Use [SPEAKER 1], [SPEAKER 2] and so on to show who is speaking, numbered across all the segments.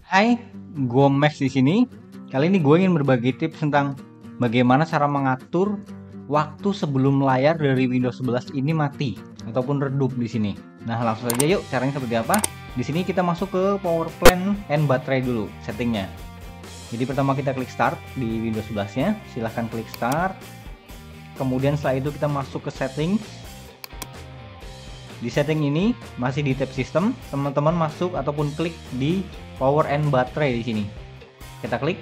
[SPEAKER 1] Hai, gue Max di sini. Kali ini gue ingin berbagi tips tentang bagaimana cara mengatur waktu sebelum layar dari Windows 11 ini mati ataupun redup di sini. Nah, langsung saja yuk, caranya seperti apa? Di sini kita masuk ke power plan and baterai dulu settingnya. Jadi pertama kita klik start di Windows 11-nya, silahkan klik start. Kemudian setelah itu kita masuk ke setting. Di setting ini masih di tab sistem, teman-teman masuk ataupun klik di power and baterai di sini. Kita klik.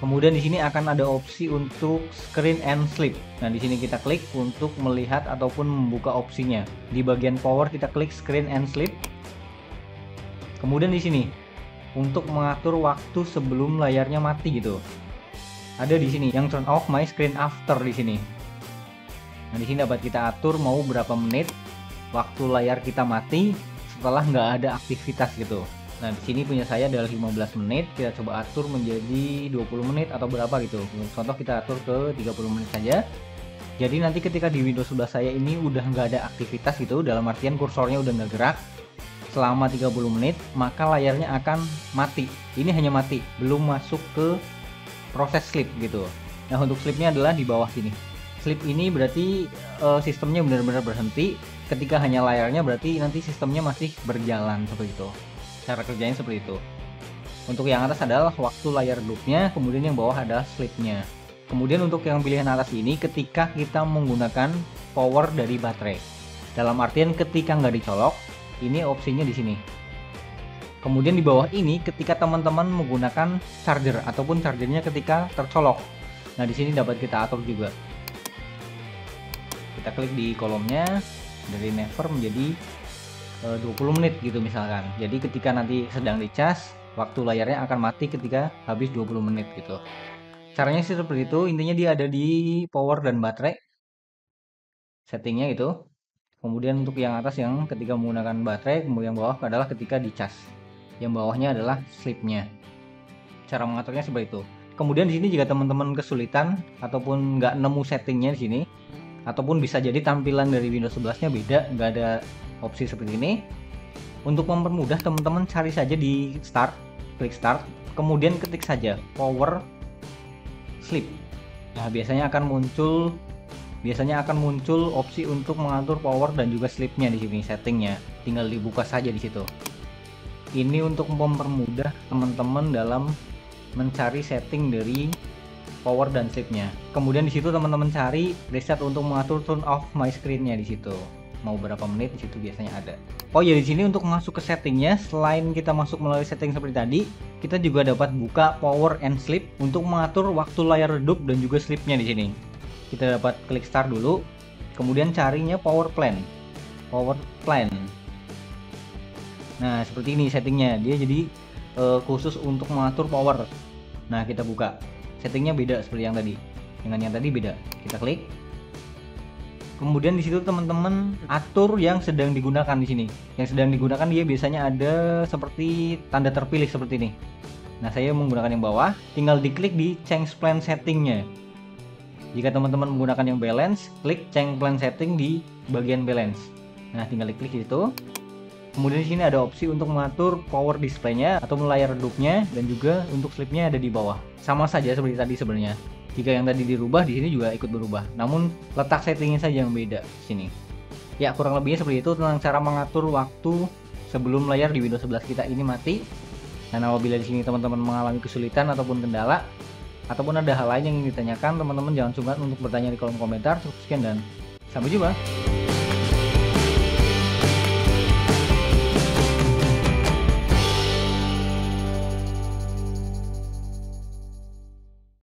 [SPEAKER 1] Kemudian di sini akan ada opsi untuk screen and sleep. Nah, di sini kita klik untuk melihat ataupun membuka opsinya. Di bagian power kita klik screen and sleep. Kemudian di sini untuk mengatur waktu sebelum layarnya mati gitu. Ada di sini yang turn off my screen after di sini. Nah, di sini dapat kita atur mau berapa menit waktu layar kita mati setelah nggak ada aktivitas gitu. Nah, di sini punya saya adalah 15 menit, kita coba atur menjadi 20 menit atau berapa gitu. Contoh kita atur ke 30 menit saja. Jadi nanti ketika di Windows 11 saya ini udah nggak ada aktivitas gitu, dalam artian kursornya udah nggak gerak selama 30 menit, maka layarnya akan mati. Ini hanya mati, belum masuk ke proses sleep gitu. Nah, untuk sleepnya adalah di bawah sini. Sleep ini berarti sistemnya benar-benar berhenti. Ketika hanya layarnya berarti nanti sistemnya masih berjalan seperti itu. Cara kerjanya seperti itu. Untuk yang atas adalah waktu layar redupnya, kemudian yang bawah adalah sleepnya. Kemudian untuk yang pilihan atas ini ketika kita menggunakan power dari baterai. Dalam artian ketika nggak dicolok, ini opsinya di sini. Kemudian di bawah ini ketika teman-teman menggunakan charger ataupun chargernya ketika tercolok. Nah, di sini dapat kita atur juga. Kita klik di kolomnya dari never menjadi 20 menit gitu misalkan. Jadi ketika nanti sedang dicas, waktu layarnya akan mati ketika habis 20 menit gitu. Caranya sih seperti itu, intinya dia ada di power dan baterai. Settingnya itu. Kemudian untuk yang atas yang ketika menggunakan baterai, kemudian yang bawah adalah ketika dicas. Yang bawahnya adalah sleepnya. Cara mengaturnya seperti itu. Kemudian di sini jika teman-teman kesulitan ataupun nggak nemu settingnya di sini, ataupun bisa jadi tampilan dari Windows 11-nya beda, nggak ada opsi seperti ini. Untuk mempermudah, teman-teman cari saja di start, klik start, kemudian ketik saja power sleep. Nah, biasanya akan muncul opsi untuk mengatur power dan juga sleepnya di sini settingnya. Tinggal dibuka saja di situ. Ini untuk mempermudah teman-teman dalam mencari setting dari power dan sleepnya. Kemudian di situ teman-teman cari reset untuk mengatur turn off my screen-nya di situ. Mau berapa menit di situ biasanya ada. Oh ya, di sini untuk masuk ke settingnya, selain kita masuk melalui setting seperti tadi, kita juga dapat buka power and sleep untuk mengatur waktu layar redup dan juga sleepnya di sini. Kita dapat klik start dulu, kemudian carinya power plan. Power plan. Nah, seperti ini settingnya. Dia jadi khusus untuk mengatur power. Nah, kita buka. Settingnya beda seperti yang tadi. Dengan yang tadi beda. Kita klik. Kemudian di situ teman-teman atur yang sedang digunakan di sini. Yang sedang digunakan dia biasanya ada seperti tanda terpilih seperti ini. Nah, saya menggunakan yang bawah. Tinggal diklik di change plan settingnya. Jika teman-teman menggunakan yang balance, klik change plan setting di bagian balance. Nah, tinggal diklik di situ. Kemudian di sini ada opsi untuk mengatur power display-nya atau layar redupnya, dan juga untuk sleep-nya ada di bawah. Sama saja seperti tadi sebenarnya. Jika yang tadi dirubah, di sini juga ikut berubah. Namun letak settingnya saja yang beda di sini. Ya, kurang lebihnya seperti itu tentang cara mengatur waktu sebelum layar di Windows 11 kita ini mati. Dan apabila di sini teman-teman mengalami kesulitan ataupun kendala, ataupun ada hal lain yang ingin ditanyakan, teman-teman jangan sungkan untuk bertanya di kolom komentar. Sekian dan sampai jumpa.